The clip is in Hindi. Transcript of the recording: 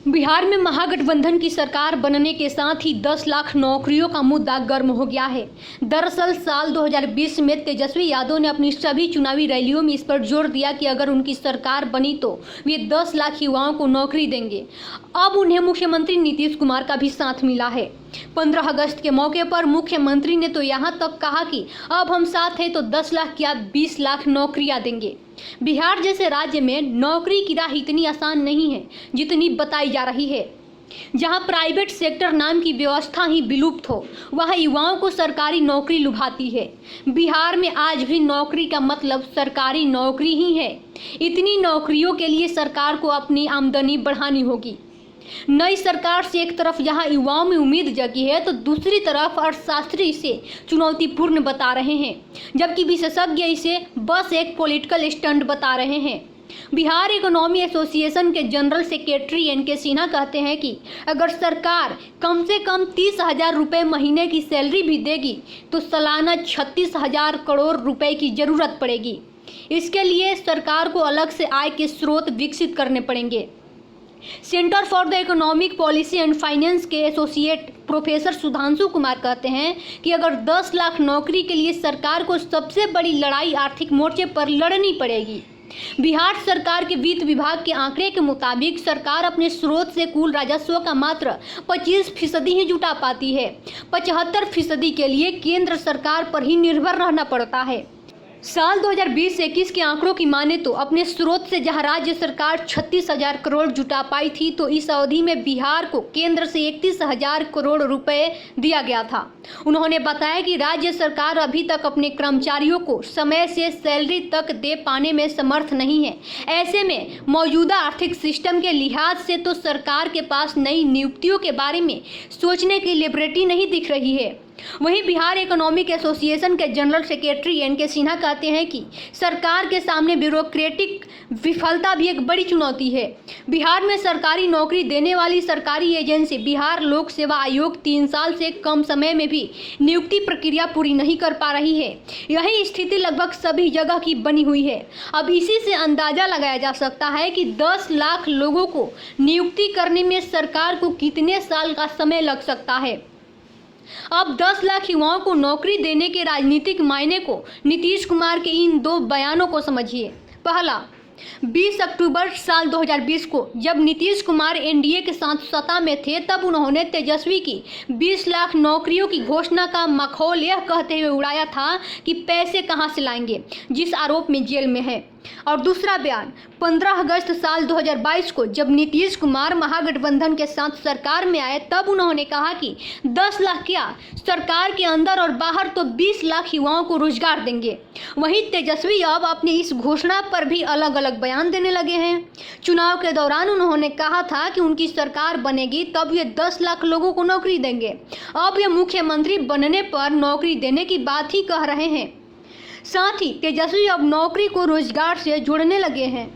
बिहार में महागठबंधन की सरकार बनने के साथ ही 10 लाख नौकरियों का मुद्दा गर्म हो गया है। दरअसल साल 2020 में तेजस्वी यादव ने अपनी सभी चुनावी रैलियों में इस पर जोर दिया कि अगर उनकी सरकार बनी तो वे 10 लाख युवाओं को नौकरी देंगे। अब उन्हें मुख्यमंत्री नीतीश कुमार का भी साथ मिला है। 15 अगस्त के मौके पर मुख्यमंत्री ने तो यहाँ तक कहा कि अब हम साथ हैं तो 10 लाख क्या 20 लाख नौकरियां देंगे। बिहार जैसे राज्य में नौकरी की राह इतनी आसान नहीं है जितनी बताई जा रही है। जहां प्राइवेट सेक्टर नाम की व्यवस्था ही विलुप्त हो, वहां युवाओं को सरकारी नौकरी लुभाती है। बिहार में आज भी नौकरी का मतलब सरकारी नौकरी ही है। इतनी नौकरियों के लिए सरकार को अपनी आमदनी बढ़ानी होगी। नई सरकार से एक तरफ जहां युवाओं में उम्मीद जगी है तो दूसरी तरफ अर्थशास्त्री इसे चुनौतीपूर्ण बता रहे हैं, जबकि विशेषज्ञ इसे बस एक पॉलिटिकल स्टंट बता रहे हैं। बिहार इकोनॉमी एसोसिएशन के जनरल सेक्रेटरी एन.के. सिन्हा कहते हैं कि अगर सरकार कम से कम 30,000 रुपये महीने की सैलरी भी देगी तो सालाना 36,000 करोड़ रुपए की जरूरत पड़ेगी। इसके लिए सरकार को अलग से आय के स्रोत विकसित करने पड़ेंगे। Centre for the economic policy and finance के एसोसिएट प्रोफेसर सुधांशु कुमार कहते हैं कि अगर 10 लाख नौकरी के लिए सरकार को सबसे बड़ी लड़ाई आर्थिक मोर्चे पर लड़नी पड़ेगी। बिहार सरकार के वित्त विभाग के आंकड़े के मुताबिक सरकार अपने स्रोत से कुल राजस्व का मात्र 25% ही जुटा पाती है। 75% के लिए केंद्र सरकार पर ही निर्भर रहना पड़ता है। साल 2020-21 के आंकड़ों की माने तो अपने स्रोत से जहां राज्य सरकार 36,000 करोड़ जुटा पाई थी, तो इस अवधि में बिहार को केंद्र से 31,000 करोड़ रुपए दिया गया था। उन्होंने बताया कि राज्य सरकार अभी तक अपने कर्मचारियों को समय से सैलरी तक दे पाने में समर्थ नहीं है। ऐसे में मौजूदा आर्थिक सिस्टम के लिहाज से तो सरकार के पास नई नियुक्तियों के बारे में सोचने की लिबर्टी नहीं दिख रही है। वहीं बिहार इकोनॉमिक एसोसिएशन के जनरल सेक्रेटरी एन.के. सिन्हा कहते हैं कि सरकार के सामने ब्यूरोक्रेटिक विफलता भी एक बड़ी चुनौती है। बिहार में सरकारी नौकरी देने वाली सरकारी एजेंसी बिहार लोक सेवा आयोग 3 साल से कम समय में भी नियुक्ति प्रक्रिया पूरी नहीं कर पा रही है। यही स्थिति लगभग सभी जगह की बनी हुई है। अब इसी से अंदाजा लगाया जा सकता है कि 10 लाख लोगों को नियुक्ति करने में सरकार को कितने साल का समय लग सकता है। अब 10 लाख युवाओं को नौकरी देने के राजनीतिक मायने को नीतीश कुमार के इन 2 बयानों को समझिए। पहला, 20 अक्टूबर साल 2020 को जब नीतीश कुमार एनडीए के साथ सत्ता में थे, तब उन्होंने तेजस्वी की 20 लाख नौकरियों की घोषणा का मखौल यह कहते हुए उड़ाया था कि पैसे कहां से लाएंगे, जिस आरोप में जेल में है। और दूसरा बयान 15 अगस्त साल 2022 को जब नीतीश कुमार महागठबंधन के साथ सरकार में आए, तब उन्होंने कहा कि 10 लाख क्या, सरकार के अंदर और बाहर तो 20 लाख युवाओं को रोजगार देंगे। वहीं तेजस्वी अब अपनी इस घोषणा पर भी अलग अलग बयान देने लगे हैं। चुनाव के दौरान उन्होंने कहा था कि उनकी सरकार बनेगी तब ये 10 लाख लोगों को नौकरी देंगे। अब ये मुख्यमंत्री बनने पर नौकरी देने की बात ही कह रहे हैं। साथ ही तेजस्वी अब नौकरी को रोजगार से जोड़ने लगे हैं।